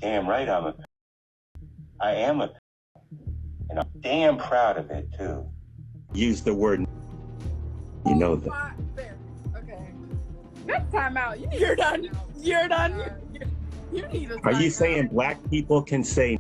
damn right I am a, and I'm damn proud of it too. Use the word, you know that. Okay. Next time out. You're done. You're done. You need a time. Are you saying black people can say?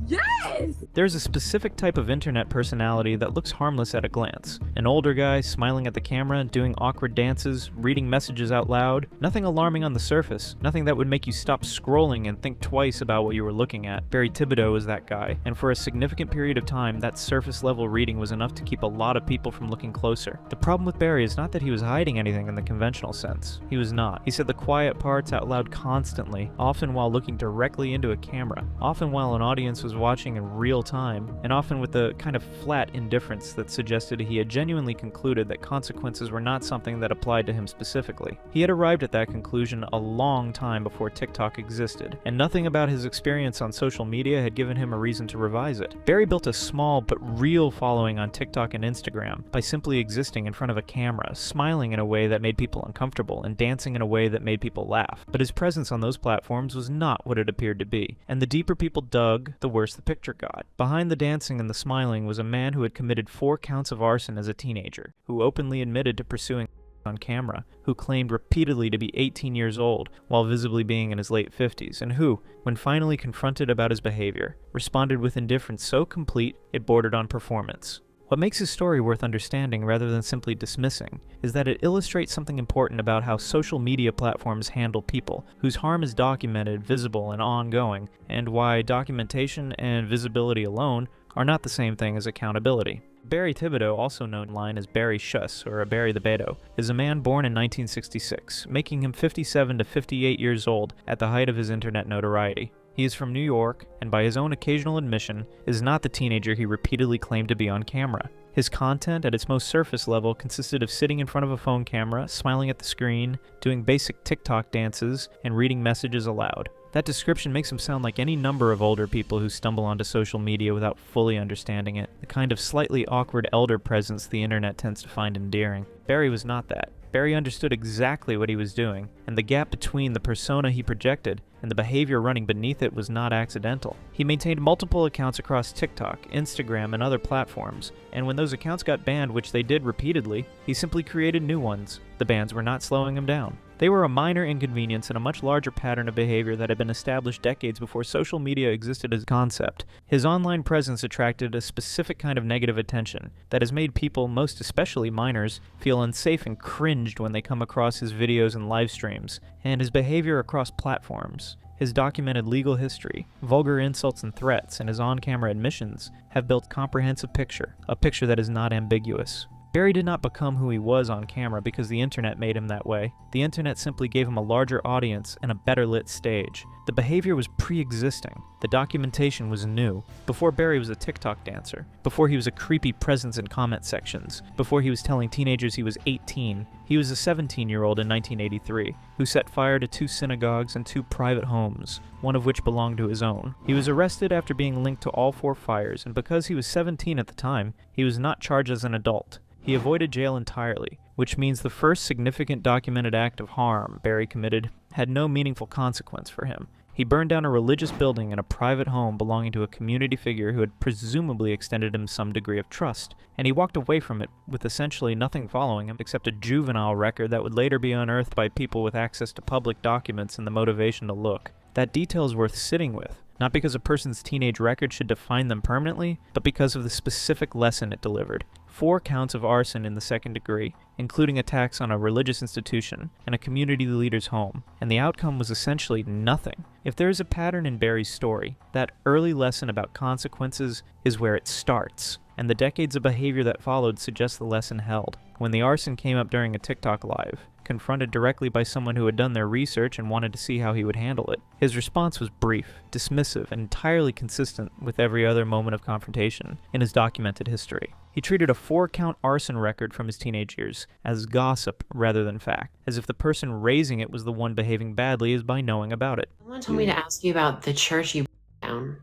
Yes! There's a specific type of internet personality that looks harmless at a glance. An older guy smiling at the camera, doing awkward dances, reading messages out loud. Nothing alarming on the surface. Nothing that would make you stop scrolling and think twice about what you were looking at. Barry Thibodeau was that guy, and for a significant period of time, that surface-level reading was enough to keep a lot of people from looking closer. The problem with Barry is not that he was hiding anything in the conventional sense. He was not. He said the quiet parts out loud constantly, often while looking directly into a camera, often while an audience was watching in real time, and often with a kind of flat indifference that suggested he had genuinely concluded that consequences were not something that applied to him specifically. He had arrived at that conclusion a long time before TikTok existed, and nothing about his experience on social media had given him a reason to revise it. Barry built a small but real following on TikTok and Instagram by simply existing in front of a camera, smiling in a way that made people uncomfortable, and dancing in a way that made people laugh. But his presence on those platforms was not what it appeared to be, and the deeper people dug, the worse the picture got. Behind the dancing and the smiling was a man who had committed 4 counts of arson as a teenager, who openly admitted to pursuing on camera, who claimed repeatedly to be 18 years old while visibly being in his late 50s, and who, when finally confronted about his behavior, responded with indifference so complete it bordered on performance. What makes his story worth understanding rather than simply dismissing is that it illustrates something important about how social media platforms handle people whose harm is documented, visible, and ongoing, and why documentation and visibility alone are not the same thing as accountability. Barry Thibodeau, also known online as Barry Schuss or Barry the Beto, is a man born in 1966, making him 57 to 58 years old at the height of his internet notoriety. He is from New York, and by his own occasional admission, is not the teenager he repeatedly claimed to be on camera. His content, at its most surface level, consisted of sitting in front of a phone camera, smiling at the screen, doing basic TikTok dances, and reading messages aloud. That description makes him sound like any number of older people who stumble onto social media without fully understanding it, the kind of slightly awkward elder presence the internet tends to find endearing. Barry was not that. Barry understood exactly what he was doing, and the gap between the persona he projected and the behavior running beneath it was not accidental. He maintained multiple accounts across TikTok, Instagram, and other platforms, and when those accounts got banned, which they did repeatedly, he simply created new ones. The bans were not slowing him down. They were a minor inconvenience in a much larger pattern of behavior that had been established decades before social media existed as a concept. His online presence attracted a specific kind of negative attention that has made people, most especially minors, feel unsafe and cringed when they come across his videos and live streams, and his behavior across platforms. His documented legal history, vulgar insults and threats, and his on-camera admissions have built a comprehensive picture, a picture that is not ambiguous. Barry did not become who he was on camera because the internet made him that way. The internet simply gave him a larger audience and a better lit stage. The behavior was pre-existing. The documentation was new. Before Barry was a TikTok dancer. Before he was a creepy presence in comment sections. Before he was telling teenagers he was 18. He was a 17-year-old in 1983 who set fire to 2 synagogues and 2 private homes, one of which belonged to his own. He was arrested after being linked to all 4 fires, and because he was 17 at the time, he was not charged as an adult. He avoided jail entirely, which means the first significant documented act of harm Barry committed had no meaningful consequence for him. He burned down a religious building and a private home belonging to a community figure who had presumably extended him some degree of trust, and he walked away from it with essentially nothing following him except a juvenile record that would later be unearthed by people with access to public documents and the motivation to look. That detail is worth sitting with, not because a person's teenage record should define them permanently, but because of the specific lesson it delivered. 4 counts of arson in the second degree, including attacks on a religious institution and a community leader's home, and the outcome was essentially nothing. If there is a pattern in Barry's story, that early lesson about consequences is where it starts, and the decades of behavior that followed suggest the lesson held. When the arson came up during a TikTok live, confronted directly by someone who had done their research and wanted to see how he would handle it, his response was brief, dismissive, and entirely consistent with every other moment of confrontation in his documented history. He treated a 4-count arson record from his teenage years as gossip rather than fact, as if the person raising it was the one behaving badly is by knowing about it. Someone told me to ask you about the church you burned down.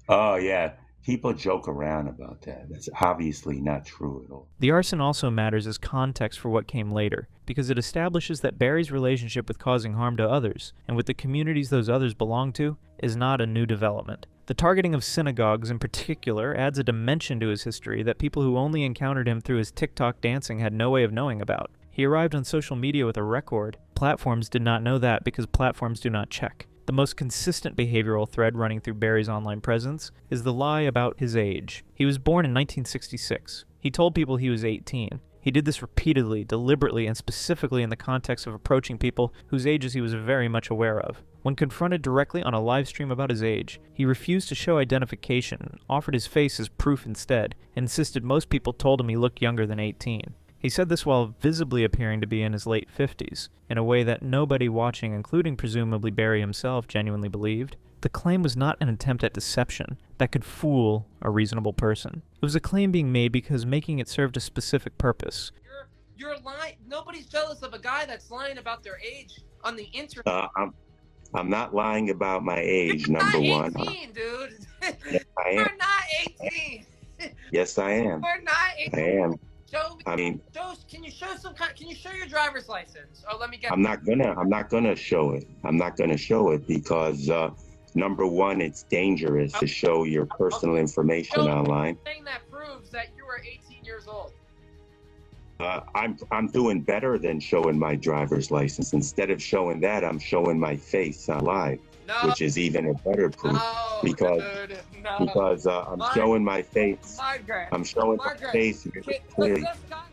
Oh yeah, People joke around about that. That's obviously not true at all. The arson also matters as context for what came later, because it establishes that Barry's relationship with causing harm to others, and with the communities those others belong to, is not a new development. The targeting of synagogues in particular adds a dimension to his history that people who only encountered him through his TikTok dancing had no way of knowing about. He arrived on social media with a record. Platforms did not know that because platforms do not check. The most consistent behavioral thread running through Barry's online presence is the lie about his age. He was born in 1966. He told people he was 18. He did this repeatedly, deliberately, and specifically in the context of approaching people whose ages he was very much aware of. When confronted directly on a live stream about his age, he refused to show identification, offered his face as proof instead, and insisted most people told him he looked younger than 18. He said this while visibly appearing to be in his late 50s, in a way that nobody watching, including presumably Barry himself, genuinely believed. The claim was not an attempt at deception that could fool a reasonable person. It was a claim being made because making it served a specific purpose. You're lying. Nobody's jealous of a guy that's lying about their age on the internet. I'm not lying about my age, You're number not one. 18, dude. Yes, I am. You're not 18. Yes, I am. You're not 18. I am. Show me. I mean, Can you show Can you show your driver's license? Oh, let me get. I'm not gonna show it. I'm not gonna show it because number one, it's dangerous to show your personal information online. Thing that proves that you are 18 years old. I'm doing better than showing my driver's license. Instead of showing that, I'm showing my face live, which is even a better proof because I'm showing my face. I'm showing my face clearly.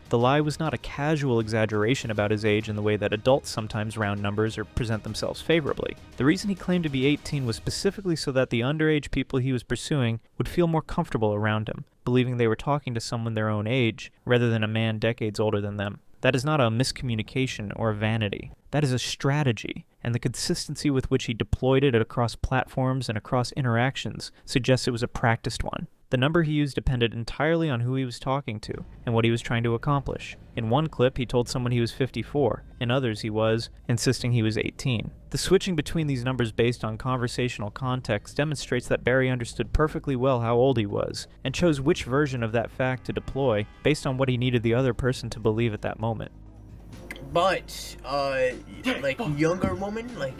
The lie was not a casual exaggeration about his age in the way that adults sometimes round numbers or present themselves favorably. The reason he claimed to be 18 was specifically so that the underage people he was pursuing would feel more comfortable around him, believing they were talking to someone their own age rather than a man decades older than them. That is not a miscommunication or a vanity. That is a strategy, and the consistency with which he deployed it across platforms and across interactions suggests it was a practiced one. The number he used depended entirely on who he was talking to and what he was trying to accomplish. In one clip, he told someone he was 54. In others, he was insisting he was 18. The switching between these numbers based on conversational context demonstrates that Barry understood perfectly well how old he was and chose which version of that fact to deploy based on what he needed the other person to believe at that moment. But, like younger woman, like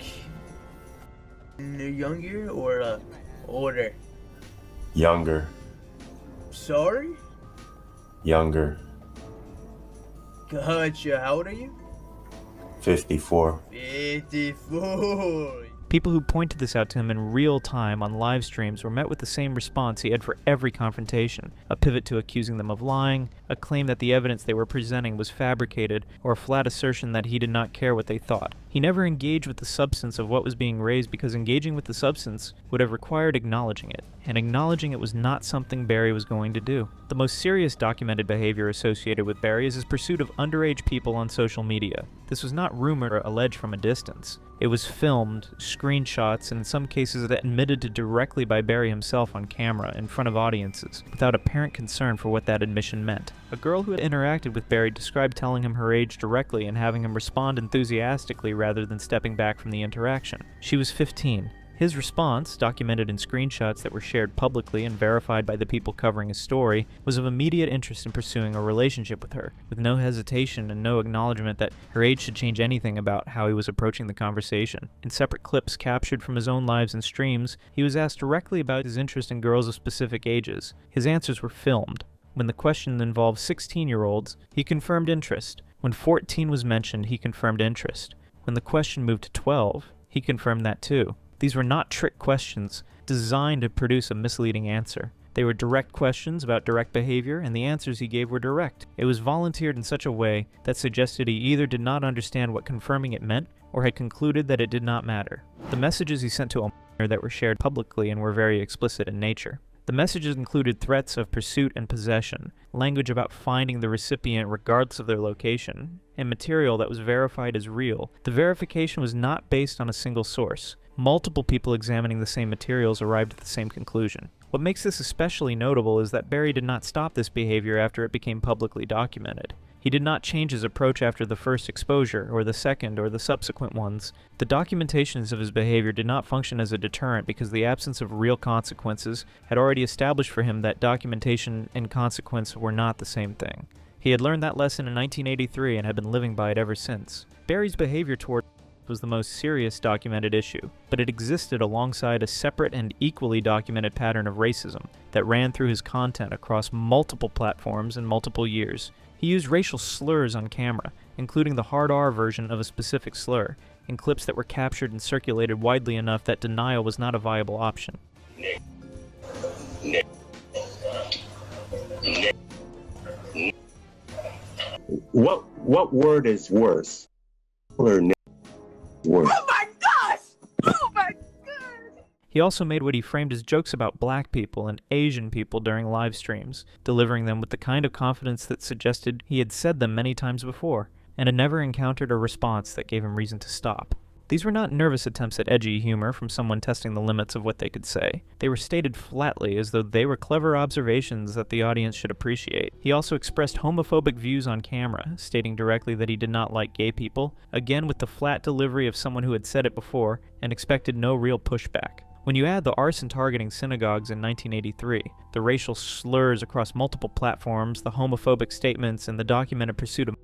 younger or older? Younger. Sorry? Younger. Gotcha. How old are you? 54. 54. People who pointed this out to him in real time on live streams were met with the same response he had for every confrontation: a pivot to accusing them of lying, a claim that the evidence they were presenting was fabricated, or a flat assertion that he did not care what they thought. He never engaged with the substance of what was being raised because engaging with the substance would have required acknowledging it, and acknowledging it was not something Barry was going to do. The most serious documented behavior associated with Barry is his pursuit of underage people on social media. This was not rumored or alleged from a distance. It was filmed, screenshots, and in some cases admitted to directly by Barry himself on camera in front of audiences, without apparent concern for what that admission meant. A girl who had interacted with Barry described telling him her age directly and having him respond enthusiastically rather than stepping back from the interaction. She was 15. His response, documented in screenshots that were shared publicly and verified by the people covering his story, was of immediate interest in pursuing a relationship with her, with no hesitation and no acknowledgement that her age should change anything about how he was approaching the conversation. In separate clips captured from his own lives and streams, he was asked directly about his interest in girls of specific ages. His answers were filmed. When the question involved 16-year-olds, he confirmed interest. When 14 was mentioned, he confirmed interest. When the question moved to 12, he confirmed that too. These were not trick questions designed to produce a misleading answer. They were direct questions about direct behavior, and the answers he gave were direct. It was volunteered in such a way that suggested he either did not understand what confirming it meant, or had concluded that it did not matter. The messages he sent to a minor that were shared publicly and were very explicit in nature. The messages included threats of pursuit and possession, language about finding the recipient regardless of their location, and material that was verified as real. The verification was not based on a single source. Multiple people examining the same materials arrived at the same conclusion. What makes this especially notable is that Barry did not stop this behavior after it became publicly documented. He did not change his approach after the first exposure, or the second, or the subsequent ones. The documentations of his behavior did not function as a deterrent because the absence of real consequences had already established for him that documentation and consequence were not the same thing. He had learned that lesson in 1983 and had been living by it ever since. Barry's behavior toward was the most serious documented issue, but it existed alongside a separate and equally documented pattern of racism that ran through his content across multiple platforms in multiple years. He used racial slurs on camera, including the hard R version of a specific slur, in clips that were captured and circulated widely enough that denial was not a viable option. What word is worse? Or worse? Oh my gosh! Oh my god! He also made what he framed as jokes about black people and Asian people during live streams, delivering them with the kind of confidence that suggested he had said them many times before, and had never encountered a response that gave him reason to stop. These were not nervous attempts at edgy humor from someone testing the limits of what they could say. They were stated flatly as though they were clever observations that the audience should appreciate. He also expressed homophobic views on camera, stating directly that he did not like gay people, again with the flat delivery of someone who had said it before and expected no real pushback. When you add the arson targeting synagogues in 1983, the racial slurs across multiple platforms, the homophobic statements, and the documented pursuit of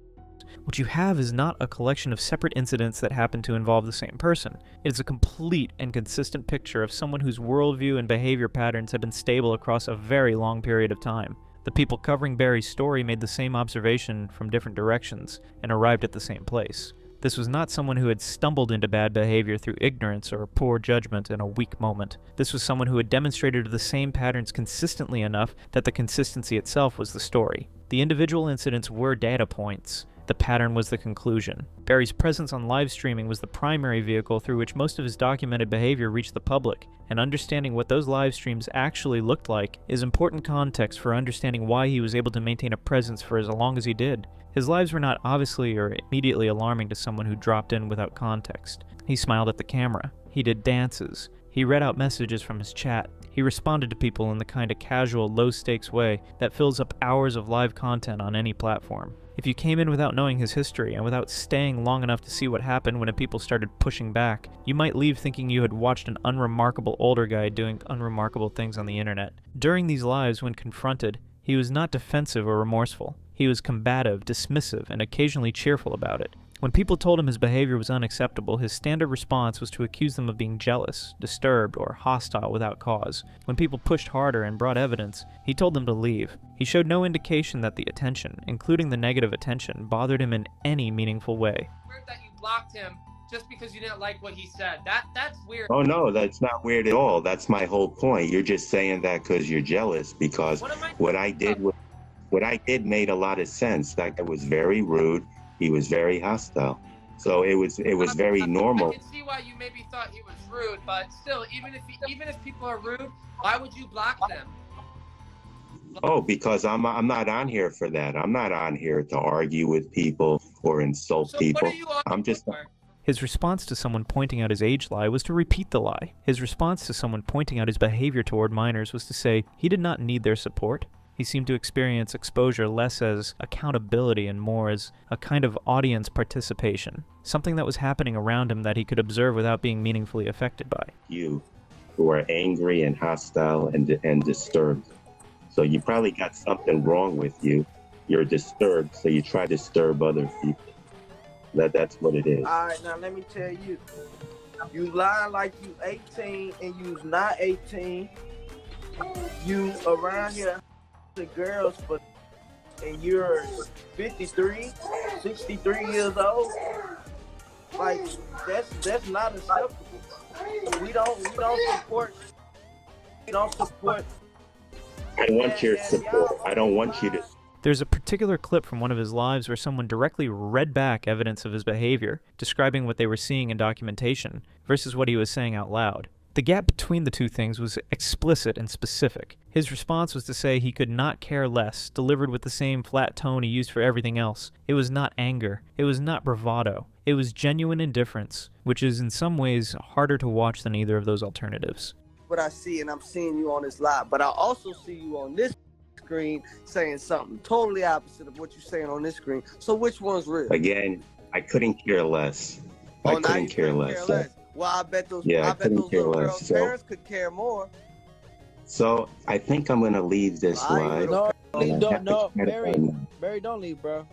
what you have is not a collection of separate incidents that happen to involve the same person. It is a complete and consistent picture of someone whose worldview and behavior patterns have been stable across a very long period of time. The people covering Barry's story made the same observation from different directions and arrived at the same place. This was not someone who had stumbled into bad behavior through ignorance or poor judgment in a weak moment. This was someone who had demonstrated the same patterns consistently enough that the consistency itself was the story. The individual incidents were data points. The pattern was the conclusion. Barry's presence on live streaming was the primary vehicle through which most of his documented behavior reached the public, and understanding what those live streams actually looked like is important context for understanding why he was able to maintain a presence for as long as he did. His lives were not obviously or immediately alarming to someone who dropped in without context. He smiled at the camera. He did dances. He read out messages from his chat. He responded to people in the kind of casual, low-stakes way that fills up hours of live content on any platform. If you came in without knowing his history and without staying long enough to see what happened when people started pushing back, you might leave thinking you had watched an unremarkable older guy doing unremarkable things on the internet. During these lives, when confronted, he was not defensive or remorseful. He was combative, dismissive, and occasionally cheerful about it. When people told him his behavior was unacceptable, his standard response was to accuse them of being jealous, disturbed, or hostile without cause. When people pushed harder and brought evidence, he told them to leave. He showed no indication that the attention, including the negative attention, bothered him in any meaningful way. Weird that you blocked him just because you didn't like what he said. That's weird. Oh no, that's not weird at all. That's my whole point. You're just saying that because you're jealous, because what I did made a lot of sense. That guy was very rude. He was very hostile. So it was very normal. I can see why you maybe thought he was rude, but still, even if people are rude, why would you block them? Oh, because I'm not on here for that. I'm not on here to argue with people or insult people. What are you I'm just for? His response to someone pointing out his age lie was to repeat the lie. His response to someone pointing out his behavior toward minors was to say he did not need their support. He seemed to experience exposure less as accountability and more as a kind of audience participation, something that was happening around him that he could observe without being meaningfully affected by. You who are angry and hostile and disturbed. So you probably got something wrong with you. You're disturbed, so you try to disturb other people. That's what it is. All right, now let me tell you. You lie like you 18 and you's not 18. You around here the girls, but and you're 53, 63 years old. Like that's not acceptable. We don't support. I want your support. I don't want you to. There's a particular clip from one of his lives where someone directly read back evidence of his behavior, describing what they were seeing in documentation, versus what he was saying out loud. The gap between the two things was explicit and specific. His response was to say he could not care less, delivered with the same flat tone he used for everything else. It was not anger. It was not bravado. It was genuine indifference, which is in some ways harder to watch than either of those alternatives. What I see, and I'm seeing you on this live, but I also see you on this screen saying something totally opposite of what you're saying on this screen. So which one's real? Again, I couldn't care less. Oh, I now couldn't you care couldn't less. care So, less. Well, I bet those yeah, I couldn't those care little less. girls' So, parents could care more. so I think I'm gonna leave this live. No, and I have to try to Barry, find- Barry, don't leave, bro.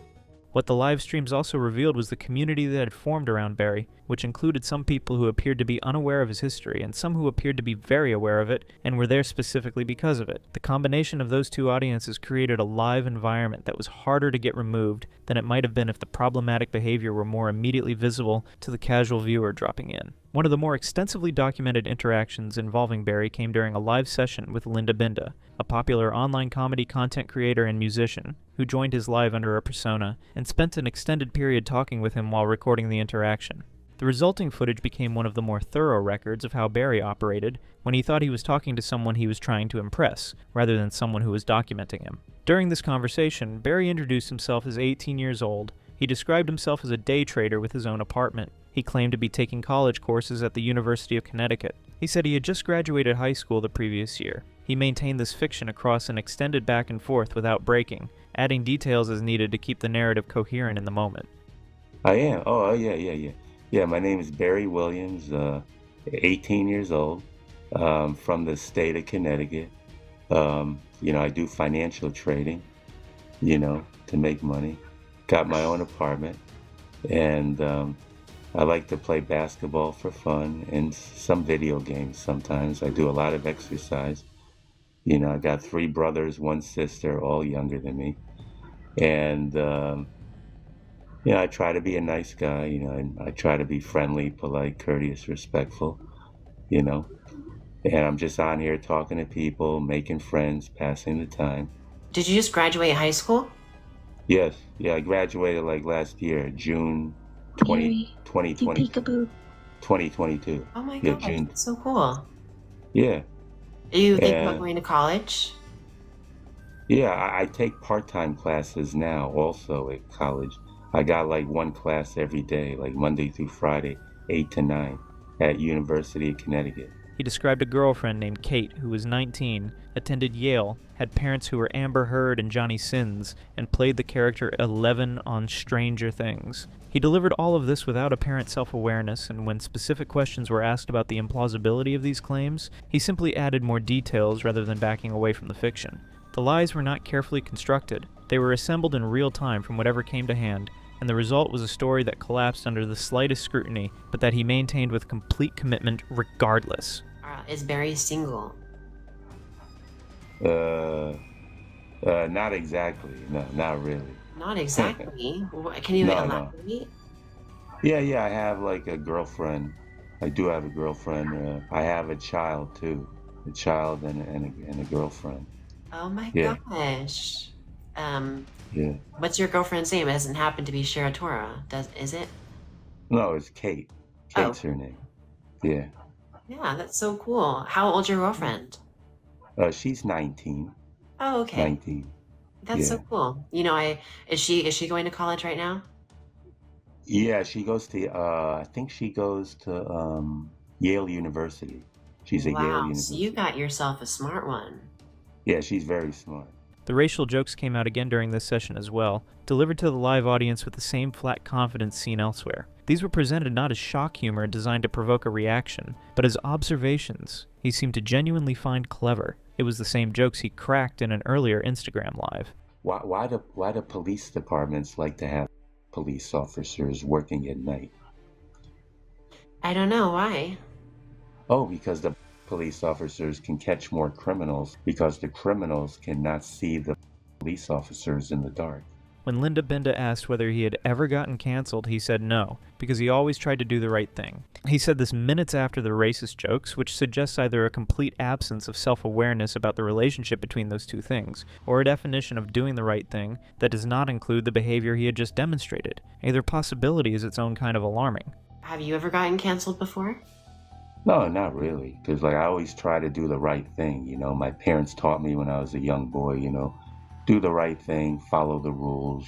What the live streams also revealed was the community that had formed around Barry, which included some people who appeared to be unaware of his history and some who appeared to be very aware of it and were there specifically because of it. The combination of those two audiences created a live environment that was harder to get removed than it might have been if the problematic behavior were more immediately visible to the casual viewer dropping in. One of the more extensively documented interactions involving Barry came during a live session with Linda Binda, a popular online comedy content creator and musician, who joined his live under a persona and spent an extended period talking with him while recording the interaction. The resulting footage became one of the more thorough records of how Barry operated when he thought he was talking to someone he was trying to impress, rather than someone who was documenting him. During this conversation, Barry introduced himself as 18 years old. He described himself as a day trader with his own apartment. He claimed to be taking college courses at the University of Connecticut. He said he had just graduated high school the previous year. He maintained this fiction across an extended back and forth without breaking, adding details as needed to keep the narrative coherent in the moment. I am. Oh, yeah. Yeah, my name is Barry Williams, 18 years old, from the state of Connecticut. I do financial trading, to make money. Got my own apartment, and I like to play basketball for fun and some video games sometimes. I do a lot of exercise. I got 3 brothers, 1 sister, all younger than me. And, I try to be a nice guy, and I try to be friendly, polite, courteous, respectful, and I'm just on here talking to people, making friends, passing the time. Did you just graduate high school? Yes. Yeah, I graduated like last year, June 2022. Oh my Yeah, god, June. that's so cool. Yeah. Are you thinking about going to college? Yeah, I take part-time classes now also at college. I got like 1 class every day, like Monday through Friday, 8 to 9 at University of Connecticut. He described a girlfriend named Kate who was 19, attended Yale, had parents who were Amber Heard and Johnny Sins, and played the character 11 on Stranger Things. He delivered all of this without apparent self-awareness, and when specific questions were asked about the implausibility of these claims, he simply added more details rather than backing away from the fiction. The lies were not carefully constructed. They were assembled in real time from whatever came to hand, and the result was a story that collapsed under the slightest scrutiny, but that he maintained with complete commitment regardless. Is Barry single? Not exactly. No, not really. Not exactly. Can you elaborate? Yeah, I have like a girlfriend. I do have a girlfriend. I have a child too. A child and a girlfriend. Oh my gosh. Yeah. What's your girlfriend's name? It doesn't happen to be Shiratora, is it? No, it's Kate. Kate's her name. Yeah. Yeah, that's so cool. How old's your girlfriend? She's 19. Oh, okay. 19. That's so cool. Is she going to college right now? Yeah, she goes to I think she goes to Yale University. She's a Yale University. So you got yourself a smart one. Yeah, she's very smart. The racial jokes came out again during this session as well, delivered to the live audience with the same flat confidence seen elsewhere. These were presented not as shock humor designed to provoke a reaction, but as observations he seemed to genuinely find clever. It was the same jokes he cracked in an earlier Instagram live. Why do police departments like to have police officers working at night? I don't know why. Oh, because the police officers can catch more criminals because the criminals cannot see the police officers in the dark. When Linda Binda asked whether he had ever gotten canceled, he said no, because he always tried to do the right thing. He said this minutes after the racist jokes, which suggests either a complete absence of self-awareness about the relationship between those two things, or a definition of doing the right thing that does not include the behavior he had just demonstrated. Either possibility is its own kind of alarming. Have you ever gotten canceled before? No, not really, because I always try to do the right thing. My parents taught me when I was a young boy, do the right thing, follow the rules,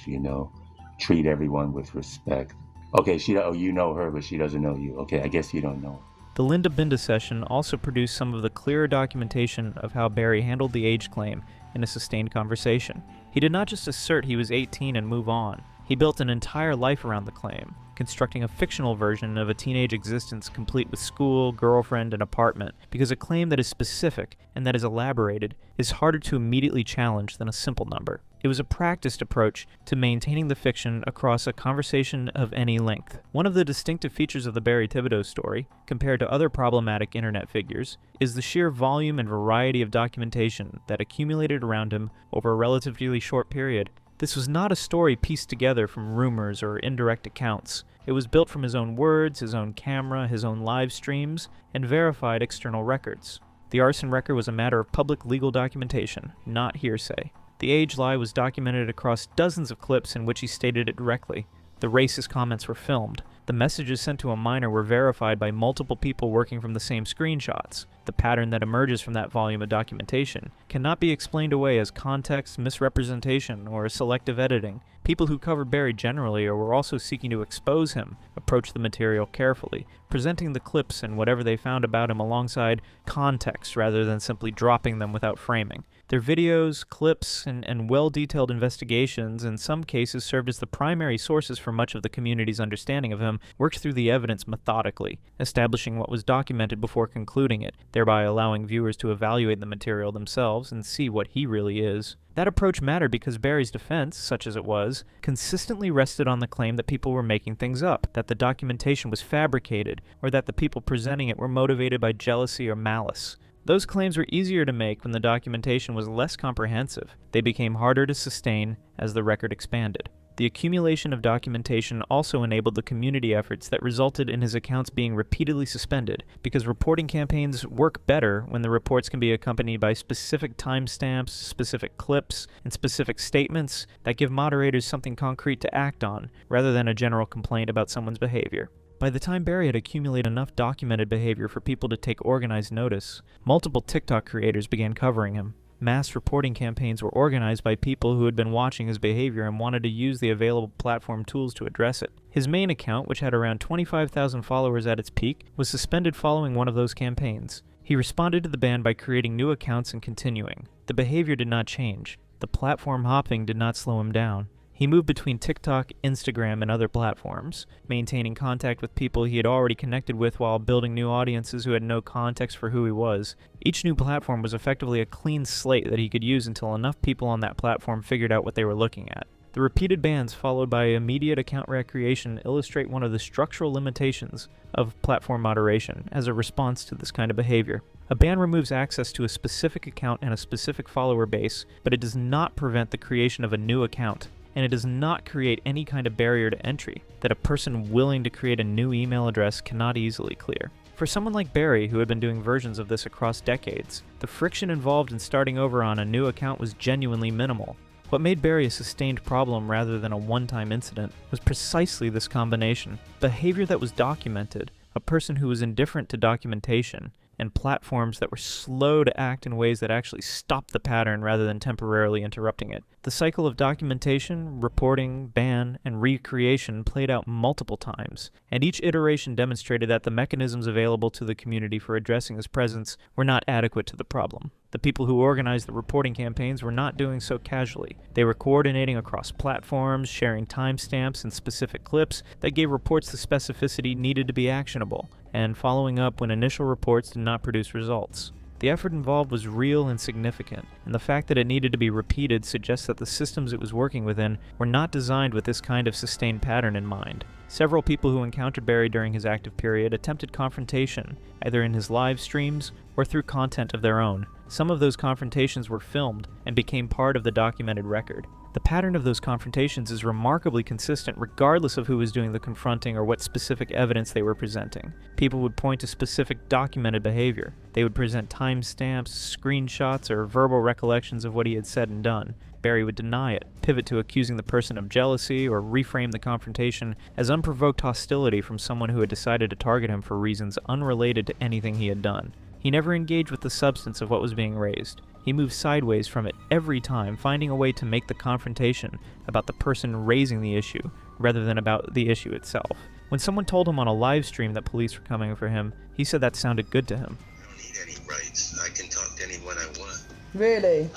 treat everyone with respect. Okay, you know her, but she doesn't know you. Okay, I guess you don't know her. The Linda Binda session also produced some of the clearer documentation of how Barry handled the age claim in a sustained conversation. He did not just assert he was 18 and move on. He built an entire life around the claim, constructing a fictional version of a teenage existence complete with school, girlfriend, and apartment, because a claim that is specific and that is elaborated is harder to immediately challenge than a simple number. It was a practiced approach to maintaining the fiction across a conversation of any length. One of the distinctive features of the Barry Thibodeau story, compared to other problematic internet figures, is the sheer volume and variety of documentation that accumulated around him over a relatively short period. This was not a story pieced together from rumors or indirect accounts. It was built from his own words, his own camera, his own live streams, and verified external records. The arson record was a matter of public legal documentation, not hearsay. The age lie was documented across dozens of clips in which he stated it directly. The racist comments were filmed. The messages sent to a minor were verified by multiple people working from the same screenshots. The pattern that emerges from that volume of documentation cannot be explained away as context, misrepresentation, or selective editing. People who covered Barry generally or were also seeking to expose him approached the material carefully, presenting the clips and whatever they found about him alongside context rather than simply dropping them without framing. Their videos, clips, and well-detailed investigations in some cases served as the primary sources for much of the community's understanding of him, worked through the evidence methodically, establishing what was documented before concluding it, thereby allowing viewers to evaluate the material themselves and see what he really is. That approach mattered because Barry's defense, such as it was, consistently rested on the claim that people were making things up, that the documentation was fabricated, or that the people presenting it were motivated by jealousy or malice. Those claims were easier to make when the documentation was less comprehensive. They became harder to sustain as the record expanded. The accumulation of documentation also enabled the community efforts that resulted in his accounts being repeatedly suspended, because reporting campaigns work better when the reports can be accompanied by specific timestamps, specific clips, and specific statements that give moderators something concrete to act on, rather than a general complaint about someone's behavior. By the time Barry had accumulated enough documented behavior for people to take organized notice, multiple TikTok creators began covering him. Mass reporting campaigns were organized by people who had been watching his behavior and wanted to use the available platform tools to address it. His main account, which had around 25,000 followers at its peak, was suspended following one of those campaigns. He responded to the ban by creating new accounts and continuing. The behavior did not change. The platform hopping did not slow him down. He moved between TikTok, Instagram, and other platforms, maintaining contact with people he had already connected with while building new audiences who had no context for who he was. Each new platform was effectively a clean slate that he could use until enough people on that platform figured out what they were looking at. The repeated bans followed by immediate account recreation illustrate one of the structural limitations of platform moderation as a response to this kind of behavior. A ban removes access to a specific account and a specific follower base, but it does not prevent the creation of a new account. And it does not create any kind of barrier to entry that a person willing to create a new email address cannot easily clear. For someone like Barry, who had been doing versions of this across decades, the friction involved in starting over on a new account was genuinely minimal. What made Barry a sustained problem rather than a one-time incident was precisely this combination: behavior that was documented, a person who was indifferent to documentation, and platforms that were slow to act in ways that actually stopped the pattern rather than temporarily interrupting it. The cycle of documentation, reporting, ban, and recreation played out multiple times, and each iteration demonstrated that the mechanisms available to the community for addressing his presence were not adequate to the problem. The people who organized the reporting campaigns were not doing so casually. They were coordinating across platforms, sharing timestamps and specific clips that gave reports the specificity needed to be actionable, and following up when initial reports did not produce results. The effort involved was real and significant, and the fact that it needed to be repeated suggests that the systems it was working within were not designed with this kind of sustained pattern in mind. Several people who encountered Barry during his active period attempted confrontation, either in his live streams or through content of their own. Some of those confrontations were filmed and became part of the documented record. The pattern of those confrontations is remarkably consistent regardless of who was doing the confronting or what specific evidence they were presenting. People would point to specific documented behavior. They would present timestamps, screenshots, or verbal recollections of what he had said and done. Barry would deny it, pivot to accusing the person of jealousy, or reframe the confrontation as unprovoked hostility from someone who had decided to target him for reasons unrelated to anything he had done. He never engaged with the substance of what was being raised. He moved sideways from it every time, finding a way to make the confrontation about the person raising the issue, rather than about the issue itself. When someone told him on a live stream that police were coming for him, he said that sounded good to him. I don't need any rights. I can talk to anyone I want. Really?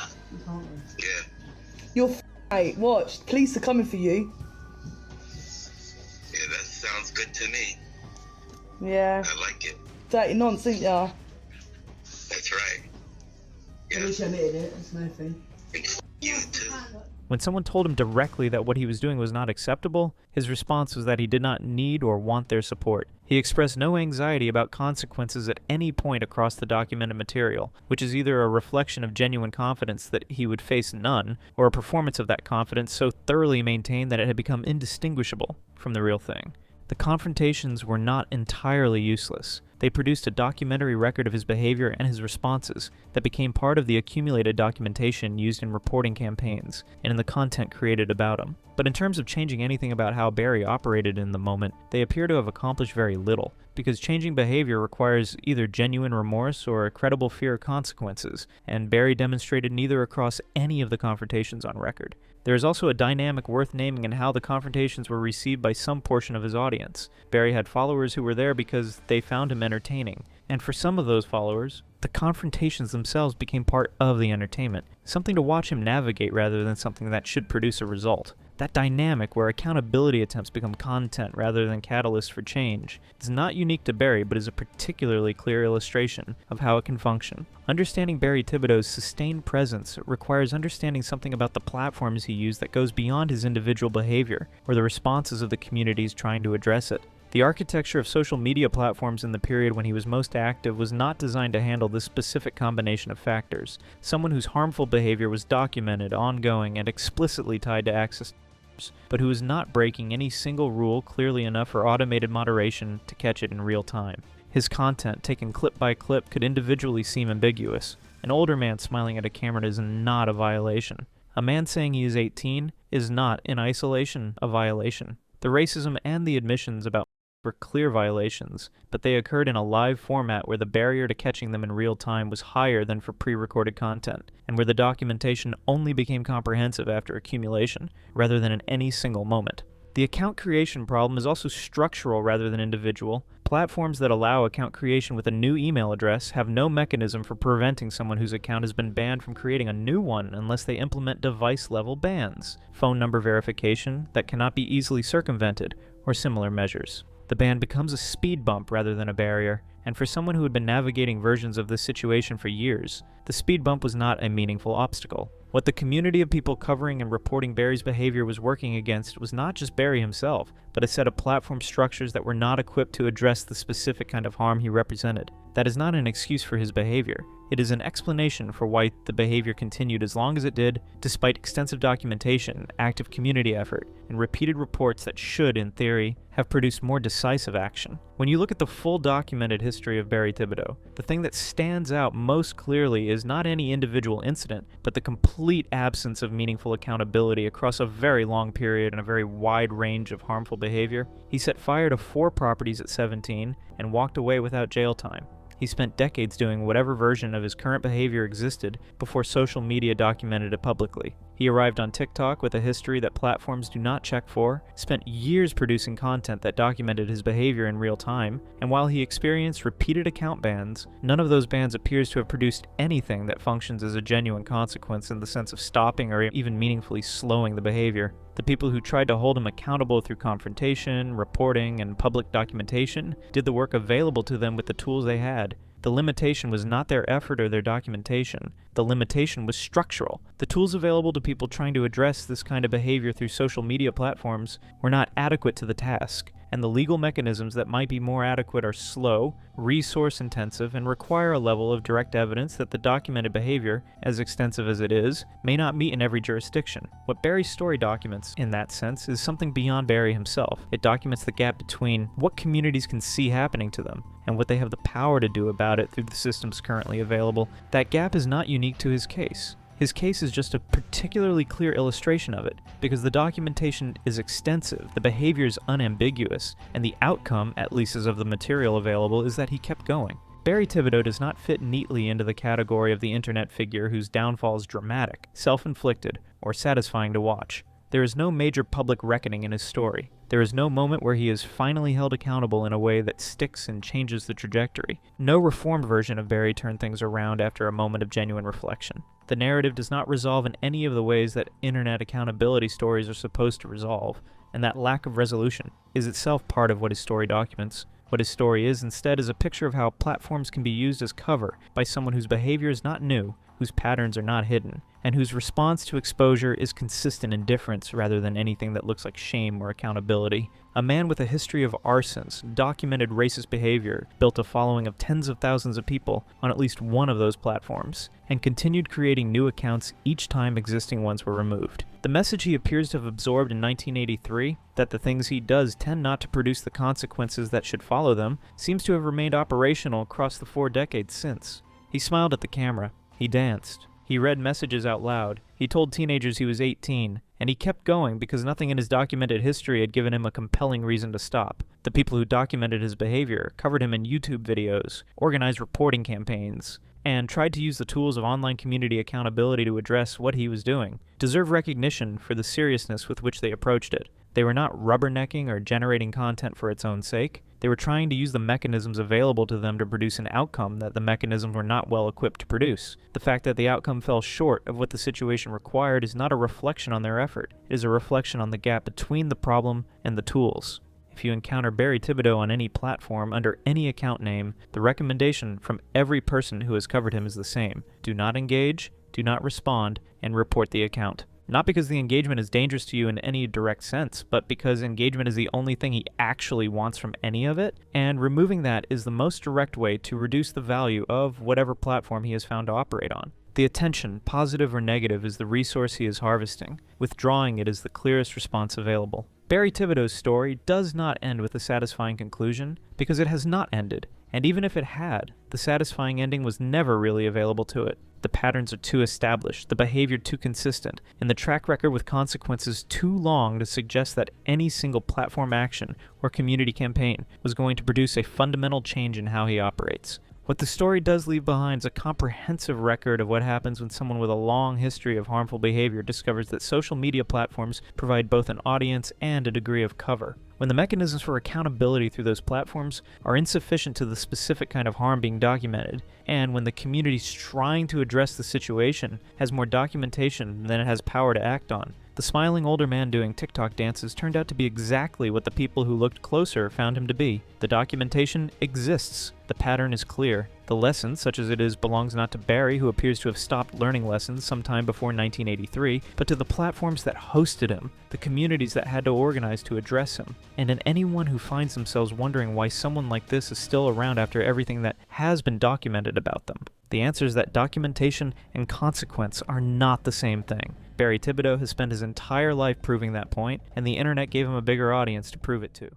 Yeah. You're mate. Watch. Police are coming for you. Yeah, that sounds good to me. Yeah. I like it. Dirty nonsense, ya. That's right. At least you admitted it. It's no thing. You too. When someone told him directly that what he was doing was not acceptable, his response was that he did not need or want their support. He expressed no anxiety about consequences at any point across the documented material, which is either a reflection of genuine confidence that he would face none, or a performance of that confidence so thoroughly maintained that it had become indistinguishable from the real thing. The confrontations were not entirely useless. They produced a documentary record of his behavior and his responses that became part of the accumulated documentation used in reporting campaigns and in the content created about him. But in terms of changing anything about how Barry operated in the moment, they appear to have accomplished very little, because changing behavior requires either genuine remorse or a credible fear of consequences, and Barry demonstrated neither across any of the confrontations on record. There is also a dynamic worth naming in how the confrontations were received by some portion of his audience. Barry had followers who were there because they found him entertaining, and for some of those followers, the confrontations themselves became part of the entertainment, something to watch him navigate rather than something that should produce a result. That dynamic where accountability attempts become content rather than catalysts for change is not unique to Barry, but is a particularly clear illustration of how it can function. Understanding Barry Thibodeau's sustained presence requires understanding something about the platforms he used that goes beyond his individual behavior or the responses of the communities trying to address it. The architecture of social media platforms in the period when he was most active was not designed to handle this specific combination of factors. Someone whose harmful behavior was documented, ongoing, and explicitly tied to access, but who was not breaking any single rule clearly enough for automated moderation to catch it in real time. His content, taken clip by clip, could individually seem ambiguous. An older man smiling at a camera is not a violation. A man saying he is 18 is not, in isolation, a violation. The racism and the admissions about were clear violations, but they occurred in a live format where the barrier to catching them in real time was higher than for pre-recorded content, and where the documentation only became comprehensive after accumulation, rather than in any single moment. The account creation problem is also structural rather than individual. Platforms that allow account creation with a new email address have no mechanism for preventing someone whose account has been banned from creating a new one unless they implement device-level bans, phone number verification that cannot be easily circumvented, or similar measures. The ban becomes a speed bump rather than a barrier, and for someone who had been navigating versions of this situation for years, the speed bump was not a meaningful obstacle. What the community of people covering and reporting Barry's behavior was working against was not just Barry himself, but a set of platform structures that were not equipped to address the specific kind of harm he represented. That is not an excuse for his behavior. It is an explanation for why the behavior continued as long as it did, despite extensive documentation, active community effort, and repeated reports that should, in theory, have produced more decisive action. When you look at the full documented history of Barry Thibodeau, the thing that stands out most clearly is not any individual incident, but the complete absence of meaningful accountability across a very long period and a very wide range of harmful behavior. He set fire to 4 properties at 17 and walked away without jail time. He spent decades doing whatever version of his current behavior existed before social media documented it publicly. He arrived on TikTok with a history that platforms do not check for, spent years producing content that documented his behavior in real time, and while he experienced repeated account bans, none of those bans appears to have produced anything that functions as a genuine consequence in the sense of stopping or even meaningfully slowing the behavior. The people who tried to hold him accountable through confrontation, reporting, and public documentation did the work available to them with the tools they had. The limitation was not their effort or their documentation. The limitation was structural. The tools available to people trying to address this kind of behavior through social media platforms were not adequate to the task, and the legal mechanisms that might be more adequate are slow, resource-intensive, and require a level of direct evidence that the documented behavior, as extensive as it is, may not meet in every jurisdiction. What Barry's story documents, in that sense, is something beyond Barry himself. It documents the gap between what communities can see happening to them and what they have the power to do about it through the systems currently available. That gap is not unique to his case. His case is just a particularly clear illustration of it, because the documentation is extensive, the behavior is unambiguous, and the outcome, at least as of the material available, is that he kept going. Barry Thibodeau does not fit neatly into the category of the internet figure whose downfall is dramatic, self-inflicted, or satisfying to watch. There is no major public reckoning in his story. There is no moment where he is finally held accountable in a way that sticks and changes the trajectory. No reformed version of Barry turned things around after a moment of genuine reflection. The narrative does not resolve in any of the ways that internet accountability stories are supposed to resolve, and that lack of resolution is itself part of what his story documents. What his story is instead is a picture of how platforms can be used as cover by someone whose behavior is not new, whose patterns are not hidden, and whose response to exposure is consistent indifference rather than anything that looks like shame or accountability. A man with a history of arsons, documented racist behavior, built a following of tens of thousands of people on at least one of those platforms, and continued creating new accounts each time existing ones were removed. The message he appears to have absorbed in 1983, that the things he does tend not to produce the consequences that should follow them, seems to have remained operational across the 4 decades since. He smiled at the camera. He danced. He read messages out loud. He told teenagers he was 18, and he kept going because nothing in his documented history had given him a compelling reason to stop. The people who documented his behavior covered him in YouTube videos, organized reporting campaigns, and tried to use the tools of online community accountability to address what he was doing, deserve recognition for the seriousness with which they approached it. They were not rubbernecking or generating content for its own sake. They were trying to use the mechanisms available to them to produce an outcome that the mechanisms were not well equipped to produce. The fact that the outcome fell short of what the situation required is not a reflection on their effort. It is a reflection on the gap between the problem and the tools. If you encounter Barry Thibodeau on any platform under any account name, the recommendation from every person who has covered him is the same. Do not engage, do not respond, and report the account. Not because the engagement is dangerous to you in any direct sense, but because engagement is the only thing he actually wants from any of it, and removing that is the most direct way to reduce the value of whatever platform he has found to operate on. The attention, positive or negative, is the resource he is harvesting. Withdrawing it is the clearest response available. Barry Thibodeau's story does not end with a satisfying conclusion, because it has not ended, and even if it had, the satisfying ending was never really available to it. The patterns are too established, the behavior too consistent, and the track record with consequences too long to suggest that any single platform action or community campaign was going to produce a fundamental change in how he operates. What the story does leave behind is a comprehensive record of what happens when someone with a long history of harmful behavior discovers that social media platforms provide both an audience and a degree of cover. When the mechanisms for accountability through those platforms are insufficient to the specific kind of harm being documented, and when the community trying to address the situation has more documentation than it has power to act on, the smiling older man doing TikTok dances turned out to be exactly what the people who looked closer found him to be. The documentation exists. The pattern is clear. The lesson, such as it is, belongs not to Barry, who appears to have stopped learning lessons sometime before 1983, but to the platforms that hosted him, the communities that had to organize to address him, and in anyone who finds themselves wondering why someone like this is still around after everything that has been documented about them. The answer is that documentation and consequence are not the same thing. Barry Thibodeau has spent his entire life proving that point, and the internet gave him a bigger audience to prove it to.